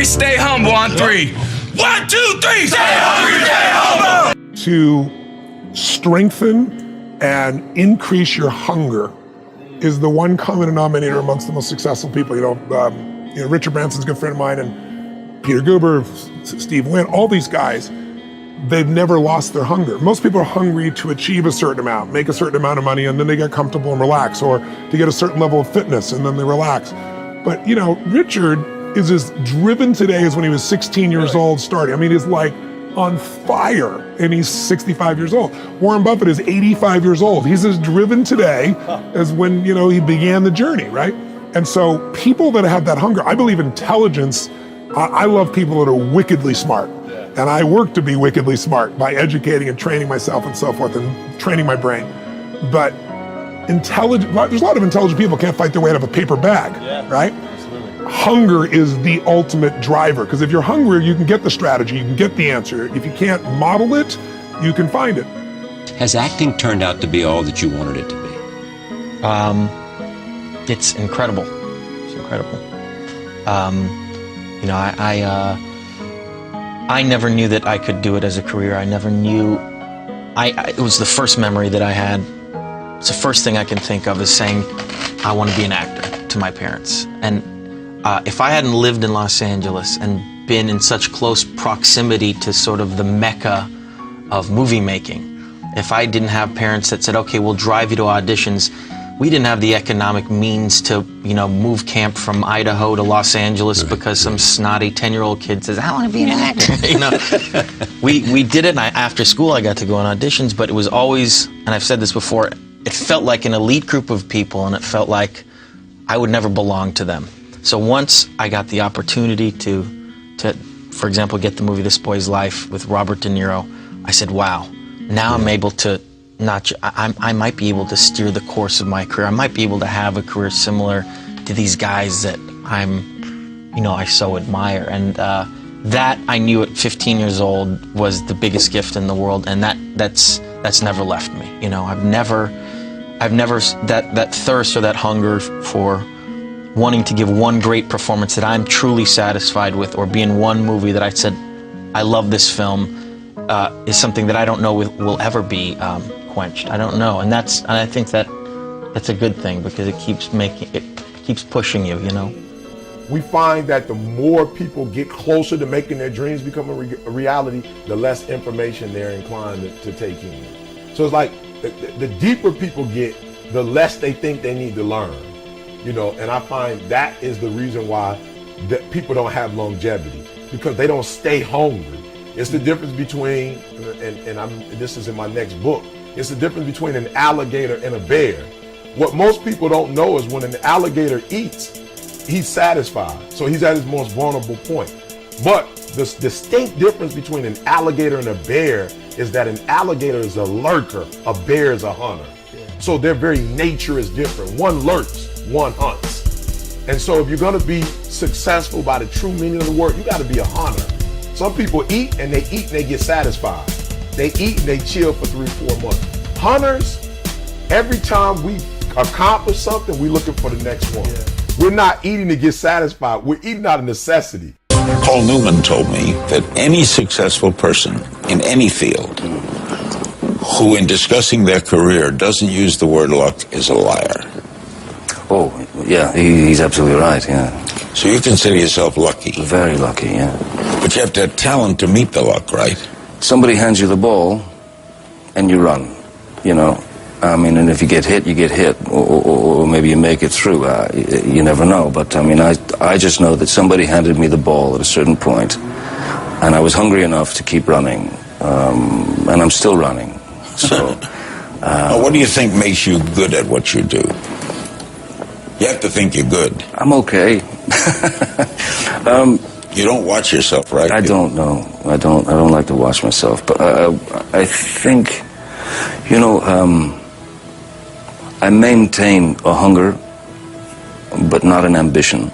stay humble on 3. 1, 2, 3, stay hungry, stay humble. To strengthen and increase your hunger is the one common denominator amongst the most successful people. Richard Branson's a good friend of mine, and Peter Guber, Steve Wynn, all these guys, they've never lost their hunger. Most people are hungry to achieve a certain amount, make a certain amount of money, and then they get comfortable and relax, or to get a certain level of fitness, and then they relax. But, Richard is as driven today as when he was 16 years old starting. I mean, he's like on fire, and he's 65 years old. Warren Buffett is 85 years old. He's as driven today as when, he began the journey, right? And so people that have that hunger, I believe intelligence, I love people that are wickedly smart. And I work to be wickedly smart by educating and training myself and so forth and training my brain. But there's a lot of intelligent people can't fight their way out of a paper bag, right? Absolutely. Hunger is the ultimate driver, because if you're hungry, you can get the strategy, you can get the answer. If you can't model it, you can find it. Has acting turned out to be all that you wanted it to be? It's incredible. It's incredible. I never knew that I could do it as a career. I never knew. It was the first memory that I had. It's the first thing I can think of is saying, I want to be an actor to my parents. And if I hadn't lived in Los Angeles and been in such close proximity to sort of the mecca of movie making, if I didn't have parents that said, okay, we'll drive you to auditions, we didn't have the economic means to, move camp from Idaho to Los Angeles because some snotty 10-year-old kid says, I want to be an actor. We did it, and after school I got to go on auditions, but it was always, and I've said this before, it felt like an elite group of people, and it felt like I would never belong to them. So once I got the opportunity to, for example, get the movie This Boy's Life with Robert De Niro, I said, wow, now I'm able to I might be able to steer the course of my career. I might be able to have a career similar to these guys that I so admire. And that I knew at 15 years old was the biggest gift in the world, and that's never left me. I've never that thirst or that hunger for wanting to give one great performance that I'm truly satisfied with, or be in one movie that I said, I love this film, is something that I don't know will ever be quenched. I don't know, and I think that's a good thing, because it keeps pushing you. We find that the more people get closer to making their dreams become a reality, the less information they're inclined to take in. So it's like the deeper people get, the less they think they need to learn. And I find that is the reason why people don't have longevity, because they don't stay hungry. It's the difference between, this is in my next book, it's the difference between an alligator and a bear. What most people don't know is when an alligator eats, he's satisfied. So he's at his most vulnerable point. But the distinct difference between an alligator and a bear is that an alligator is a lurker, a bear is a hunter. So their very nature is different. One lurks, one hunts. And so if you're gonna be successful by the true meaning of the word, you gotta be a hunter. Some people eat and they get satisfied. They eat and they chill for 3-4 months. Hunters, every time we accomplish something, we're looking for the next one. We're not eating to get satisfied. We're eating out of necessity. Paul Newman told me that any successful person in any field who in discussing their career doesn't use the word luck is a liar. Oh, yeah, he's absolutely right, yeah. So you consider yourself lucky? Very lucky, yeah. But you have to have talent to meet the luck, right? Somebody hands you the ball and you run, and if you get hit, or maybe you make it through. You never know, but I just know that somebody handed me the ball at a certain point, and I was hungry enough to keep running, and I'm still running. So, what do you think makes you good at what you do? You have to think you're good. I'm okay. You don't watch yourself, right? I don't know. I don't like to watch myself, but I think, I maintain a hunger, but not an ambition.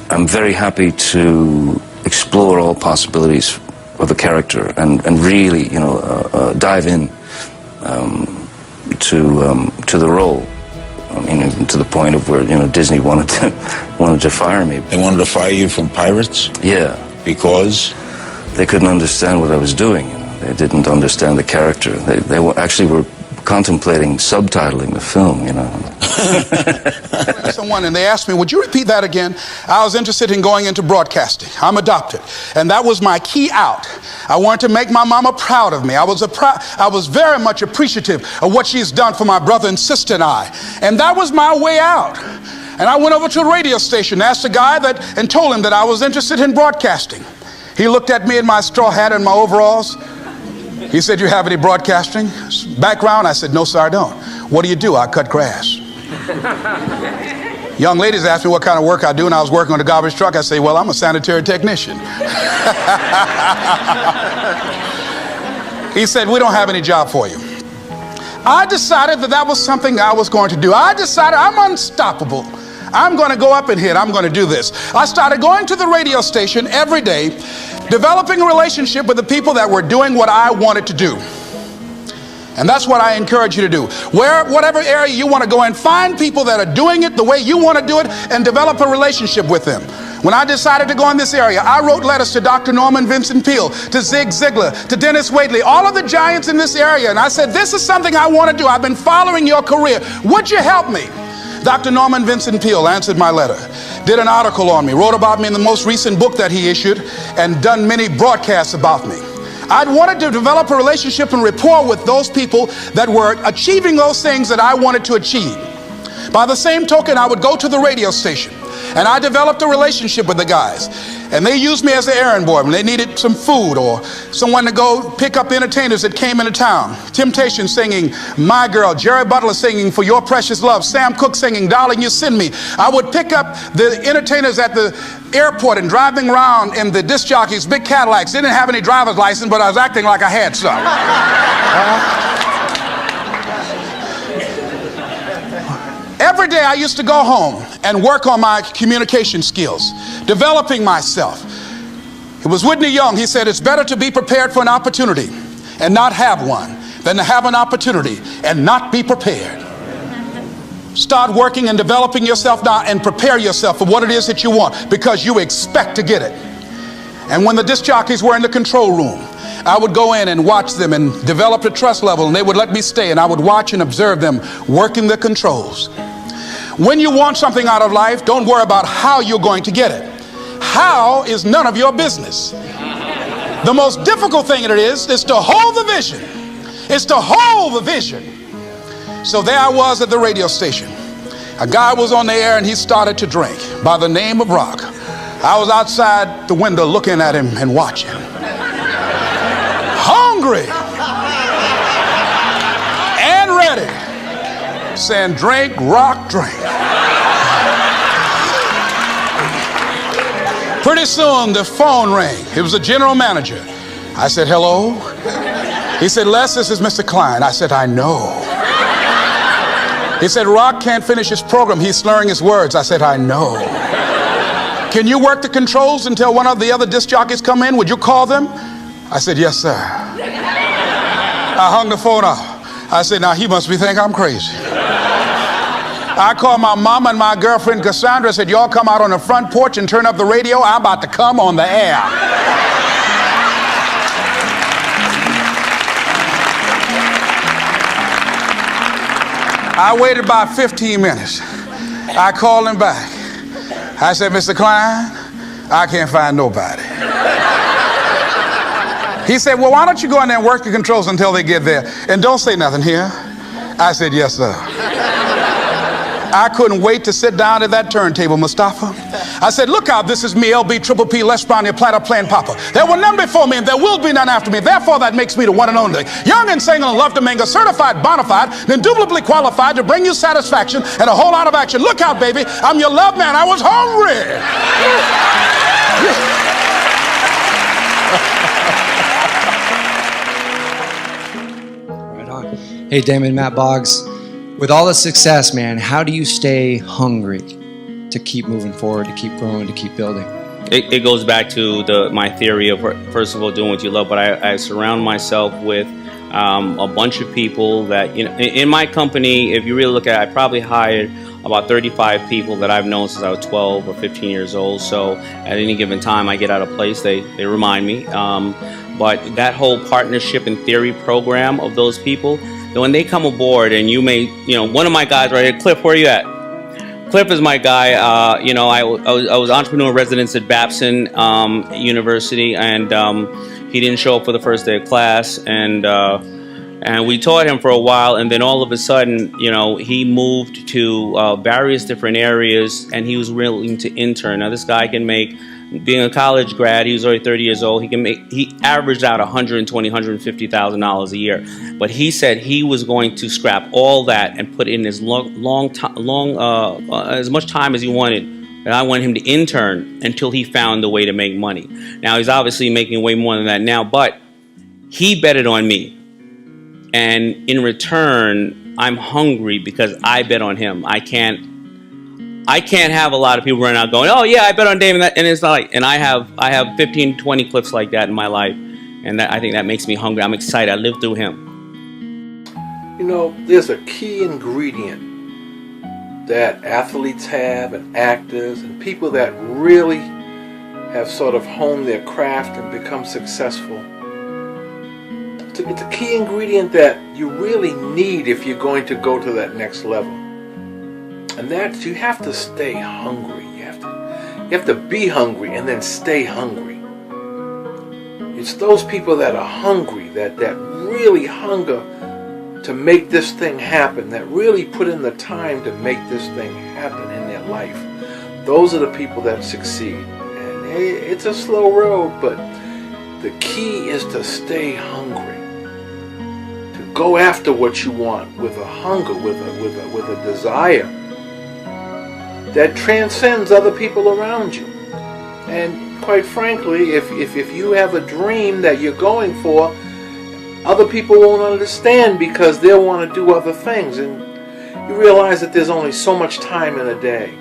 I'm very happy to explore all possibilities of a character and really, dive in to the role. I mean, even to the point of where, Disney wanted to fire me. They wanted to fire you from Pirates? Yeah. Because? They couldn't understand what I was doing. They didn't understand the character. They were contemplating subtitling the film, Someone, and they asked me, would you repeat that again? I was interested in going into broadcasting. I'm adopted. And that was my key out. I wanted to make my mama proud of me. I was very much appreciative of what she's done for my brother and sister and I. And that was my way out. And I went over to a radio station, asked a guy and told him that I was interested in broadcasting. He looked at me in my straw hat and my overalls. He said, you have any broadcasting background? I said, no, sir, I don't. What do you do? I cut grass. Young ladies asked me what kind of work I do, and I was working on a garbage truck. I say, well, I'm a sanitary technician. He said, we don't have any job for you. I decided that was something I was going to do. I decided I'm unstoppable. I'm going to go up in here and I'm going to do this. I started going to the radio station every day, developing a relationship with the people that were doing what I wanted to do. And that's what I encourage you to do. Whatever area you want to go in, find people that are doing it the way you want to do it and develop a relationship with them. When I decided to go in this area, I wrote letters to Dr. Norman Vincent Peale, to Zig Ziglar, to Dennis Waitley, all of the giants in this area. And I said, this is something I want to do. I've been following your career. Would you help me? Dr. Norman Vincent Peale answered my letter, did an article on me, wrote about me in the most recent book that he issued, and done many broadcasts about me. I'd wanted to develop a relationship and rapport with those people that were achieving those things that I wanted to achieve. By the same token, I would go to the radio station, and I developed a relationship with the guys. And they used me as an errand boy when they needed some food or someone to go pick up entertainers that came into town. Temptation singing My Girl, Jerry Butler singing For Your Precious Love, Sam Cooke singing Darling You Send Me. I would pick up the entertainers at the airport and drive them around in the disc jockeys, big Cadillacs. They didn't have any driver's license, but I was acting like I had some. Every day I used to go home and work on my communication skills, developing myself. It was Whitney Young. He said, it's better to be prepared for an opportunity and not have one than to have an opportunity and not be prepared. Start working and developing yourself now and prepare yourself for what it is that you want, because you expect to get it. And when the disc jockeys were in the control room, I would go in and watch them and develop a trust level, and they would let me stay, and I would watch and observe them working the controls. When you want something out of life, don't worry about how you're going to get it. How is none of your business. The most difficult thing it is to hold the vision. It's to hold the vision. So there I was at the radio station. A guy was on the air and he started to drink by the name of Rock. I was outside the window looking at him and watching. Hungry and ready, saying, drink, Rock, drink. Pretty soon the phone rang. It was the general manager. I said, hello. He said, Les, this is Mr. Klein. I said, I know. He said, Rock can't finish his program. He's slurring his words. I said, I know. Can you work the controls until one of the other disc jockeys come in? Would you call them? I said, yes, sir. I hung the phone up. I said, now he must be thinking I'm crazy. I called my mama and my girlfriend Cassandra. Said, y'all come out on the front porch and turn up the radio. I'm about to come on the air. I waited about 15 minutes. I called him back. I said, Mr. Klein, I can't find nobody. He said, well, why don't you go in there and work the controls until they get there? And don't say nothing here. I said, yes, sir. I couldn't wait to sit down at that turntable, Mustafa. I said, look out, this is me, LB, Triple P, Les Brown, your platter playing Papa. There were none before me and there will be none after me. Therefore, that makes me the one and only. Young and single and love to mingle, certified, bona fide, and indubitably qualified to bring you satisfaction and a whole lot of action. Look out, baby, I'm your love man. I was hungry. Right on. Hey, Damon, Matt Boggs. With all the success, man, how do you stay hungry to keep moving forward, to keep growing, to keep building? It goes back to my theory of, first of all, doing what you love, but I surround myself with a bunch of people that, you know, in my company, if you really look at it, I probably hired about 35 people that I've known since I was 12 or 15 years old. So at any given time I get out of place, they remind me. But that whole partnership and theory program of those people, when they come aboard, and you may, you know, one of my guys right here, Cliff, where are you at? Cliff is my guy. You know, I was entrepreneur in residence at Babson University, and he didn't show up for the first day of class, and we taught him for a while, and then all of a sudden, you know, he moved to various different areas, and he was willing to intern. Now, this guy can make, being a college grad, he was already 30 years old, he averaged out $120,000, $150,000 a year. But he said he was going to scrap all that and put in as as much time as he wanted. And I wanted him to intern until he found a way to make money. Now, he's obviously making way more than that now, but he betted on me. And in return, I'm hungry because I bet on him. I can't have a lot of people running out going, oh yeah, I bet on Damon, and it's not like, and I have 15, 20 clips like that in my life, and I think that makes me hungry. I'm excited. I lived through him. You know, there's a key ingredient that athletes have, and actors, and people that really have sort of honed their craft and become successful. It's a key ingredient that you really need if you're going to go to that next level. And that's, you have to stay hungry. You have to be hungry and then stay hungry. It's those people that are hungry, that really hunger to make this thing happen, that really put in the time to make this thing happen in their life. Those are the people that succeed. And it's a slow road, but the key is to stay hungry. To go after what you want with a hunger, with a desire that transcends other people around you. And quite frankly, if you have a dream that you're going for, other people won't understand because they'll want to do other things. And you realize that there's only so much time in a day.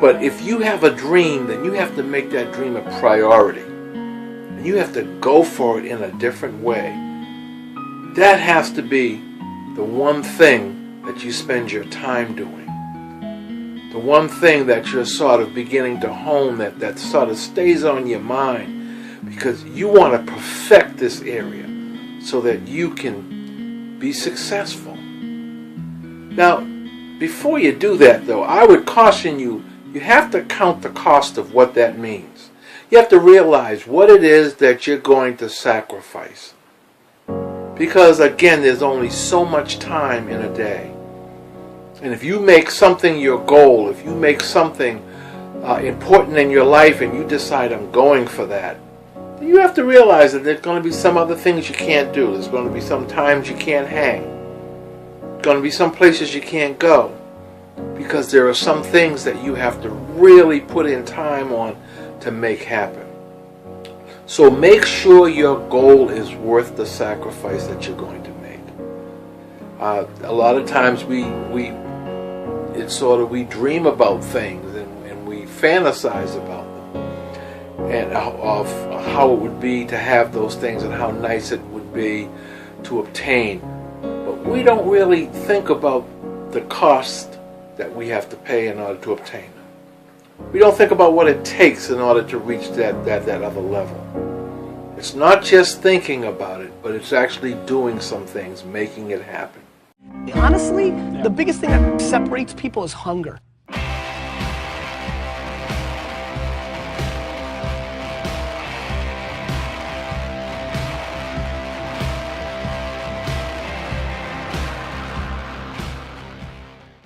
But if you have a dream, then you have to make that dream a priority. And you have to go for it in a different way. That has to be the one thing that you spend your time doing. The one thing that you're sort of beginning to hone, that sort of stays on your mind, because you want to perfect this area so that you can be successful. Now, before you do that though, I would caution you, you have to count the cost of what that means. You have to realize what it is that you're going to sacrifice. Because again, there's only so much time in a day. And if you make something your goal, if you make something important in your life and you decide I'm going for that, then you have to realize that there's going to be some other things you can't do. There's going to be some times you can't hang. There's going to be some places you can't go. Because there are some things that you have to really put in time on to make happen. So make sure your goal is worth the sacrifice that you're going to make. A lot of times we dream about things and we fantasize about them, and of how it would be to have those things and how nice it would be to obtain. But we don't really think about the cost that we have to pay in order to obtain them. We don't think about what it takes in order to reach that other level. It's not just thinking about it, but it's actually doing some things, making it happen. Honestly, the biggest thing that separates people is hunger.